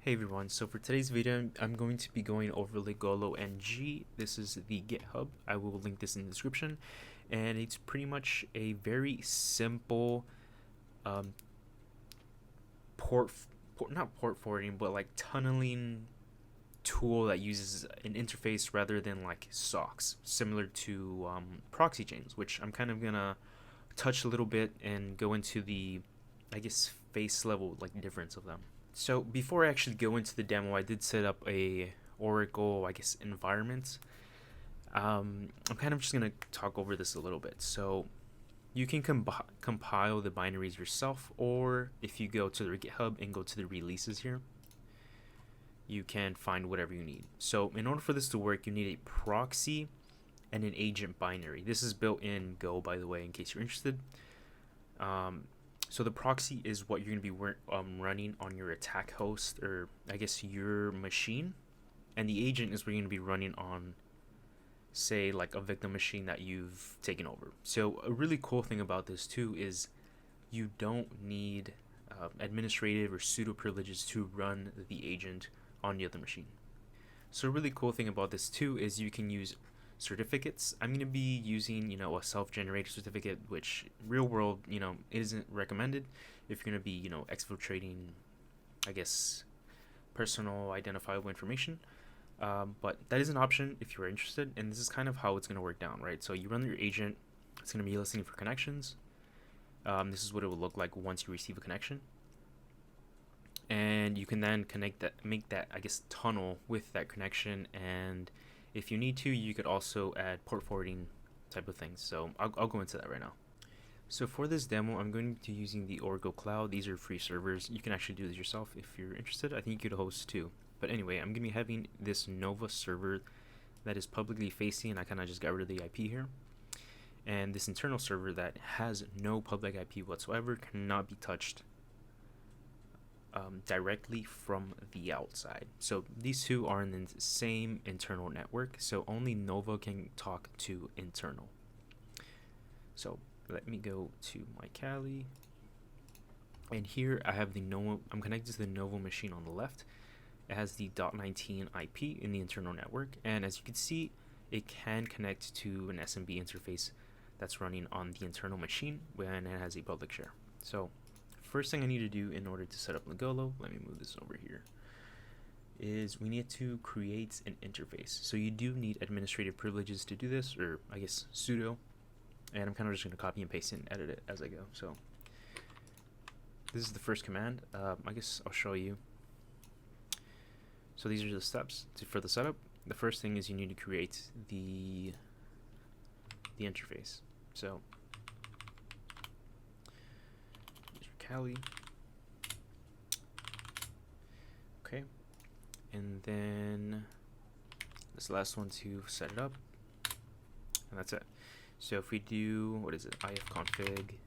Hey everyone, so for today's video, I'm going to be going over ligolo-ng. This is the GitHub. I will link this in the description. And it's pretty much a very simple not port forwarding, but like tunneling tool that uses an interface rather than like socks, similar to Proxychains, which I'm kind of gonna touch a little bit and go into the, I guess, face level like difference of them. So before I actually go into the demo, I did set up a Oracle, I guess, environment. I'm kind of just gonna talk over this a little bit. So you can compile the binaries yourself, or if you go to the GitHub and go to the releases here, you can find whatever you need. So in order for this to work, you need a proxy and an agent binary. This is built in Go, by the way, in case you're interested. So the proxy is what you're going to be running on your attack host, or I guess your machine, and the agent is what you're going to be running on, say, like a victim machine that you've taken over. So a really cool thing about this too is you don't need administrative or pseudo privileges to run the agent on the other machine. So a really cool thing about this too is you can use certificates. I'm going to be using, a self-generated certificate, which real world, isn't recommended if you're going to be, exfiltrating, I guess, personal identifiable information. But that is an option if you're interested, and this is kind of how it's going to work down, right? So you run your agent, it's going to be listening for connections. This is what it will look like once you receive a connection. And you can then make that, I guess, tunnel with that connection, and if you need to, you could also add port forwarding type of things. So I'll go into that right now. So for this demo, I'm going to be using the Oracle Cloud. These are free servers. You can actually do this yourself if you're interested. I think you could host too. But anyway, I'm going to be having this Nova server that is publicly facing, and I kind of just got rid of the IP here. And this internal server that has no public IP whatsoever cannot be touched directly from the outside. So these two are in the same internal network, so only Nova can talk to internal. So let me go to my Kali, and here I have the Nova. I'm connected to the Nova machine on the left. It has the .19 IP in the internal network, and as you can see, it can connect to an SMB interface that's running on the internal machine when it has a public share. So first thing I need to do in order to set up Ligolo, let me move this over here, is we need to create an interface. So you do need administrative privileges to do this, or I guess sudo, and I'm kind of just going to copy and paste it and edit it as I go. So this is the first command. I guess I'll show you. So these are the steps for the setup. The first thing is you need to create the interface. So Kali. Okay, and then this last one to set it up, and that's it. So if we do, what is it, ifconfig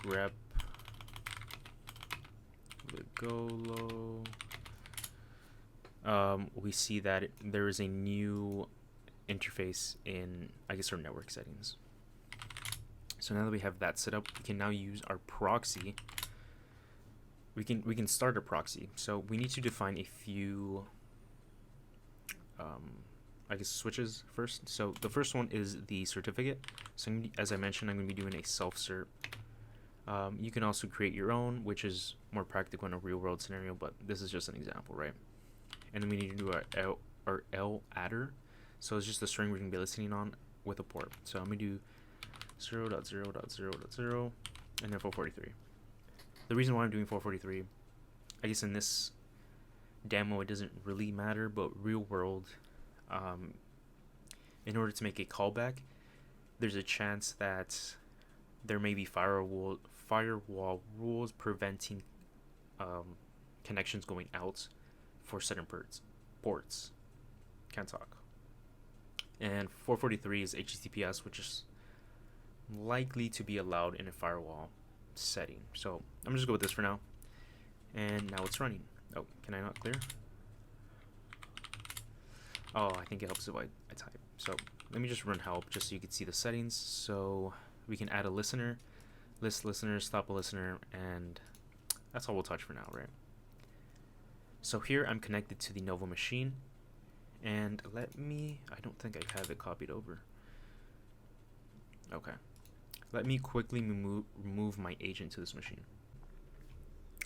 grep ligolo, we see that there is a new interface in, I guess, our network settings. So now that we have that set up, we can now use our proxy. We can start a proxy. So we need to define a few, I guess, switches first. So the first one is the certificate. So as I mentioned, I'm going to be doing a self-cert. You can also create your own, which is more practical in a real-world scenario, but this is just an example, right? And then we need to do our L adder. So it's just the string we're going to be listening on with a port. So I'm going to do 0.0.0.0 and then 443. The reason why I'm doing 443, I guess in this demo it doesn't really matter, but real world, in order to make a callback, there's a chance that there may be firewall rules preventing connections going out for certain ports. Can't talk. And 443 is HTTPS, which is likely to be allowed in a firewall setting. So I'm just going to go with this for now. And now it's running. Oh, can I not clear? Oh, I think it helps if I type. So let me just run help just so you can see the settings. So we can add a listener, list listener, stop a listener, and that's all we'll touch for now, right? So here I'm connected to the Nova machine, and I don't think I have it copied over. Okay. Let me quickly remove my agent to this machine.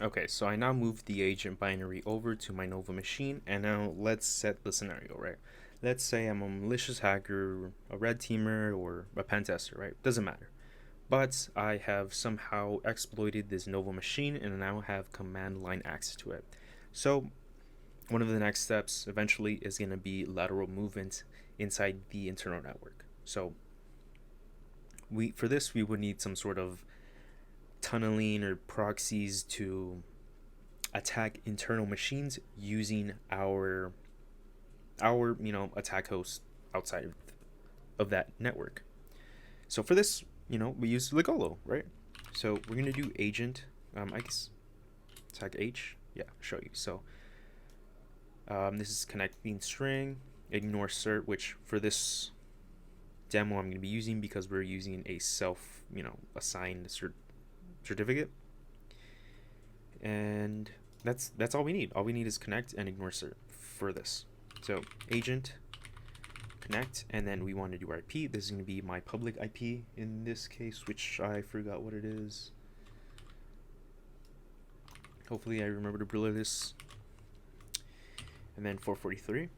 Okay, so I now moved the agent binary over to my Nova machine, and now let's set the scenario, right? Let's say I'm a malicious hacker, a red teamer, or a pentester, right? Doesn't matter. But I have somehow exploited this Nova machine, and I now have command line access to it. So one of the next steps eventually is going to be lateral movement inside the internal network. So for this we would need some sort of tunneling or proxies to attack internal machines using our attack host outside of that network. So for this, we use ligolo, right? So we're gonna do agent, I guess tag H, yeah, show you. So this is connecting string, ignore cert, which for this demo I'm going to be using because we're using a self, assigned certificate. And that's all we need. All we need is connect and ignore cert for this. So agent connect, and then we want to do IP. This is going to be my public IP in this case, which I forgot what it is. Hopefully I remember to blur this. And then 443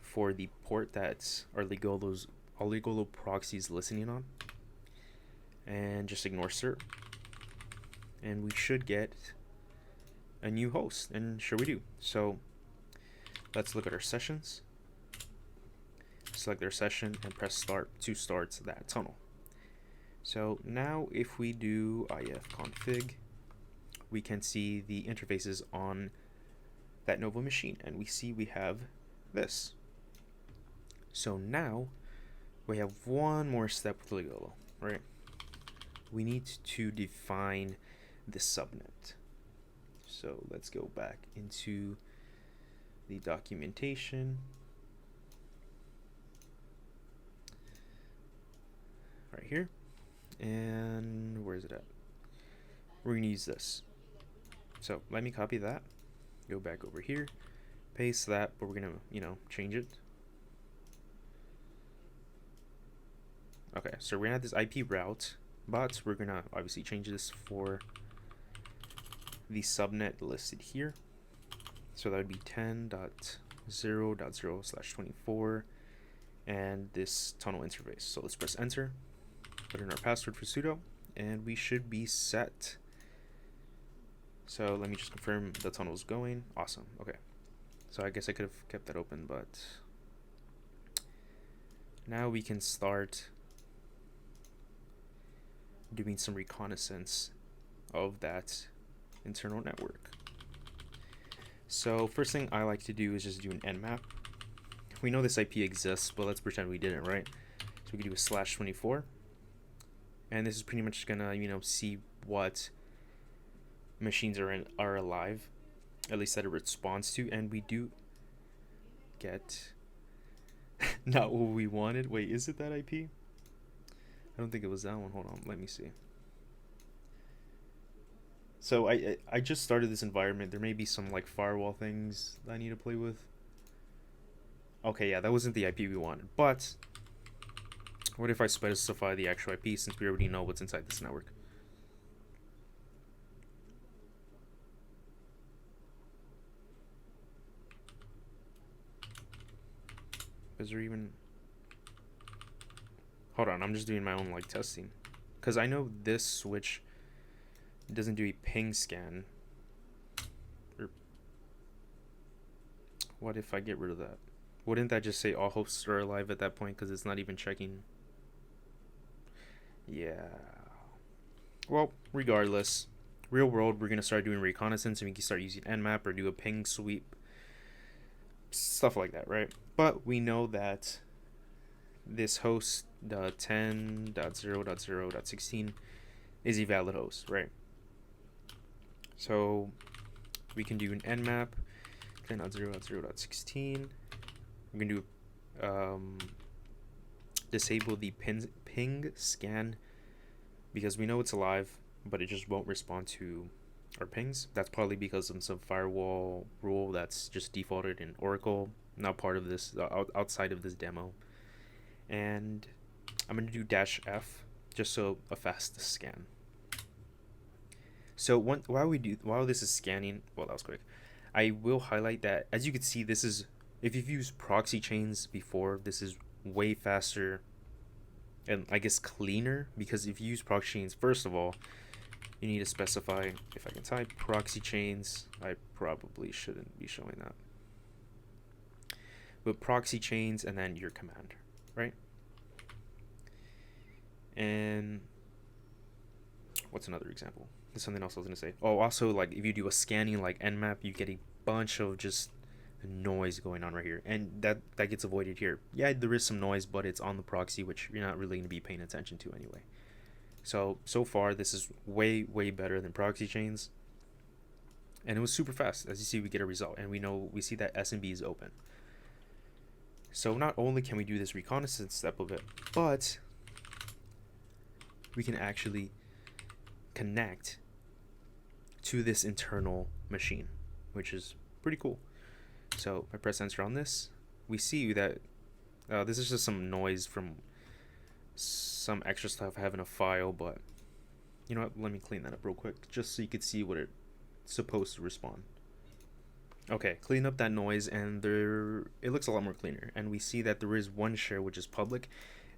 for the port that our ligolo proxy is listening on. And just ignore cert. And we should get a new host, and sure we do. So let's look at our sessions. Select our session and press start to start that tunnel. So now if we do ifconfig, we can see the interfaces on that Nova machine, and we see we have this. So now we have one more step with ligolo, right? We need to define the subnet. So let's go back into the documentation. Right here. And where is it at? We're going to use this. So let me copy that. Go back over here. Paste that, but we're going to, change it. Okay, so we're going to have this IP route, but we're going to obviously change this for the subnet listed here. So that would be 10.0.0/24 and this tunnel interface. So let's press enter, put in our password for sudo, and we should be set. So let me just confirm the tunnel is going. Awesome. Okay. So I guess I could have kept that open, but now we can start doing some reconnaissance of that internal network. So first thing I like to do is just do an nmap. We know this IP exists, but let's pretend we didn't, right? So we can do a /24, and this is pretty much gonna, see what machines are alive, at least that it responds to, and we do get not what we wanted. Wait, is it that IP? I don't think it was that one. Hold on, let me see. So I just started this environment. There may be some like firewall things that I need to play with. Okay, yeah, that wasn't the IP we wanted. But what if I specify the actual IP, since we already know what's inside this network? Is there even... Hold on, I'm just doing my own testing. Because I know this switch doesn't do a ping scan. Or what if I get rid of that? Wouldn't that just say all hosts are alive at that point, because it's not even checking? Yeah. Well, regardless, real world, we're going to start doing reconnaissance, and we can start using nmap or do a ping sweep. Stuff like that, right? But we know that this host, the 10.0.0.16, is a valid host, right? So we can do an nmap 10.0.0.16. We're going to do disable the ping scan, because we know it's alive, but it just won't respond to or pings. That's probably because of some firewall rule that's just defaulted in Oracle, not part of this, outside of this demo. And I'm going to do -F just so a fast scan. So while this is scanning, well, that was quick. I will highlight that, as you can see, this is, if you've used Proxychains before, this is way faster and I guess cleaner, because if you use Proxychains, first of all, you need to specify, if I can type Proxychains, I probably shouldn't be showing that, but Proxychains and then your command, right? And what's another example? There's something else I was gonna say. Oh, also, like, if you do a scanning like nmap, you get a bunch of just noise going on right here, and that gets avoided here. Yeah, there is some noise, but it's on the proxy, which you're not really going to be paying attention to anyway. So far this is way better than Proxychains, and it was super fast. As you see, we get a result, and we see that SMB is open. So not only can we do this reconnaissance step of it, but we can actually connect to this internal machine, which is pretty cool. So if I press enter on this, we see that this is just some noise from some extra stuff I have in a file, but you know what, let me clean that up real quick just so you could see what it's supposed to respond. Okay, clean up that noise, and it looks a lot more cleaner, and we see that there is one share which is public,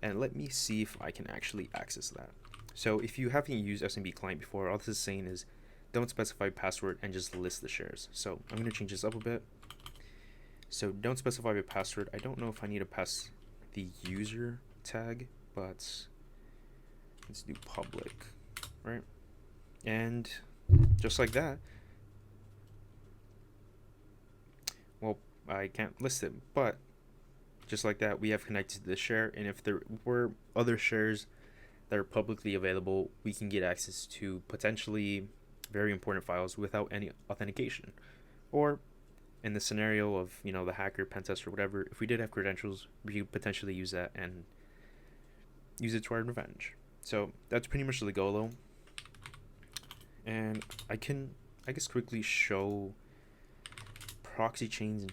and let me see if I can actually access that. So if you haven't used SMB client before, all this is saying is don't specify password and just list the shares. So I'm going to change this up a bit. So don't specify a password. I don't know if I need to pass the user tag, but let's do public, right? And just like that, well, I can't list it, but just like that, we have connected to the share, and if there were other shares that are publicly available, we can get access to potentially very important files without any authentication. Or in the scenario of, you know, the hacker, pentester, whatever, if we did have credentials, we could potentially use that and use it to our advantage. So that's pretty much the ligolo. And I guess quickly show Proxychains.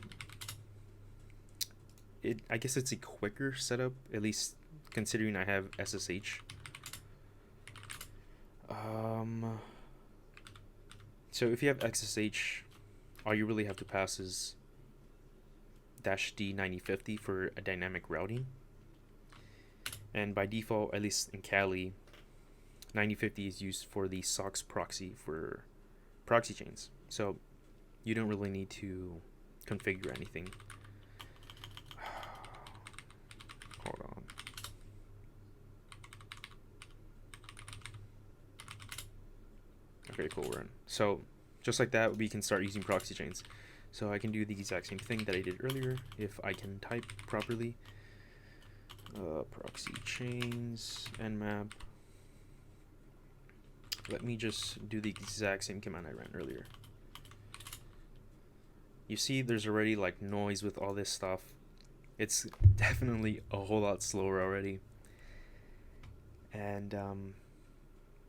I guess it's a quicker setup, at least considering I have SSH. So if you have XSH, all you really have to pass is -D9050 for a dynamic routing. And by default, at least in Kali, 9050 is used for the SOCKS proxy for Proxychains. So you don't really need to configure anything. Hold on. Okay, cool, we're in. So just like that, we can start using Proxychains. So I can do the exact same thing that I did earlier if I can type properly. Proxychains nmap. Let me just do the exact same command I ran earlier. You see there's already like noise with all this stuff. It's definitely a whole lot slower already. And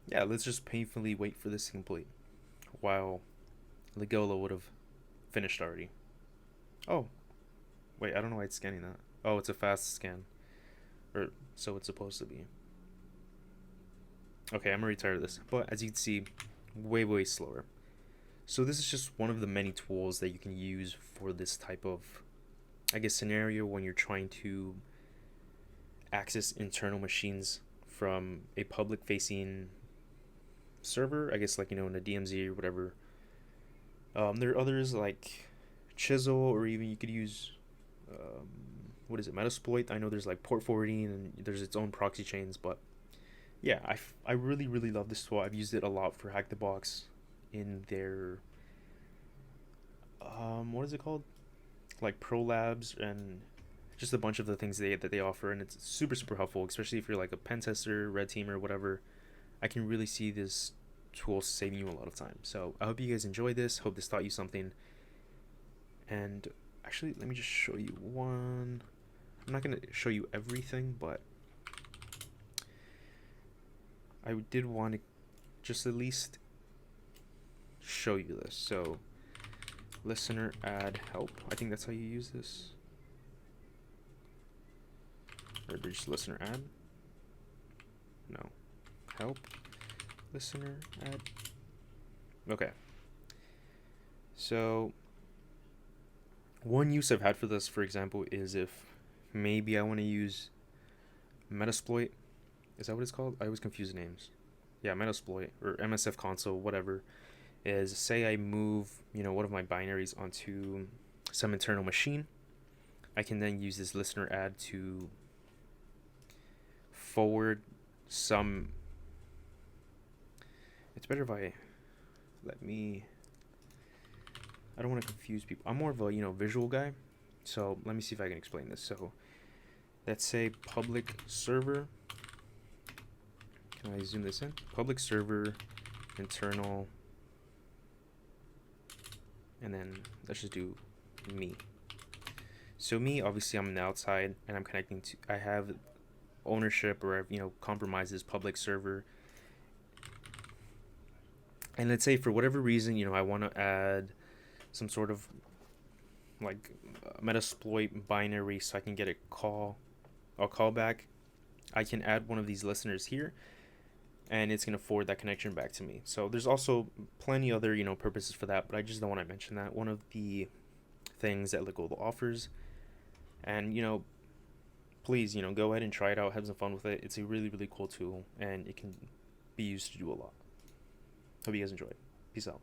yeah, let's just painfully wait for this to complete while Ligolo would have finished already. Oh, wait, I don't know why it's scanning that. Oh, it's a fast scan. Or so it's supposed to be. Okay, I'm already tired of this. But as you can see, way slower. So this is just one of the many tools that you can use for this type of, I guess, scenario when you're trying to access internal machines from a public-facing server, I guess, like, you know, in a DMZ or whatever. There are others like Chisel, or even you could use what is it, Metasploit. I know there's like port forwarding and there's its own proxy chains, but yeah, I really love this tool. I've used it a lot for Hack the Box in their what is it called, like Pro Labs, and just a bunch of the things that they offer, and it's super helpful, especially if you're like a pen tester, red team, or whatever. I can really see this tool saving you a lot of time. So I hope you guys enjoy this. Hope this taught you something. And actually, let me just show you one. I'm not going to show you everything, but I did want to just at least show you this. So listener add help. I think that's how you use this. Or just listener add. No. Help. Listener add. Okay. So one use I've had for this, for example, is if maybe I want to use Metasploit. Is that what it's called? I always confuse names. Yeah, Metasploit or MSF console, whatever. Is say I move, one of my binaries onto some internal machine. I can then use this listener add to forward some. It's better if I don't want to confuse people. I'm more of a visual guy, so let me see if I can explain this. So let's say public server. Can I zoom this in? Public server internal, and then let's just do me. So me, obviously I'm on the outside and I'm connecting to, I have ownership, or I've compromised this public server. And let's say for whatever reason, I want to add some sort of like Metasploit binary so I can get a callback. I can add one of these listeners here, and it's going to forward that connection back to me. So there's also plenty other purposes for that, but I just don't want to mention that. One of the things that ligolo offers, and please go ahead and try it out, have some fun with it. It's a really, really cool tool, and it can be used to do a lot. Hope you guys enjoyed. Peace out.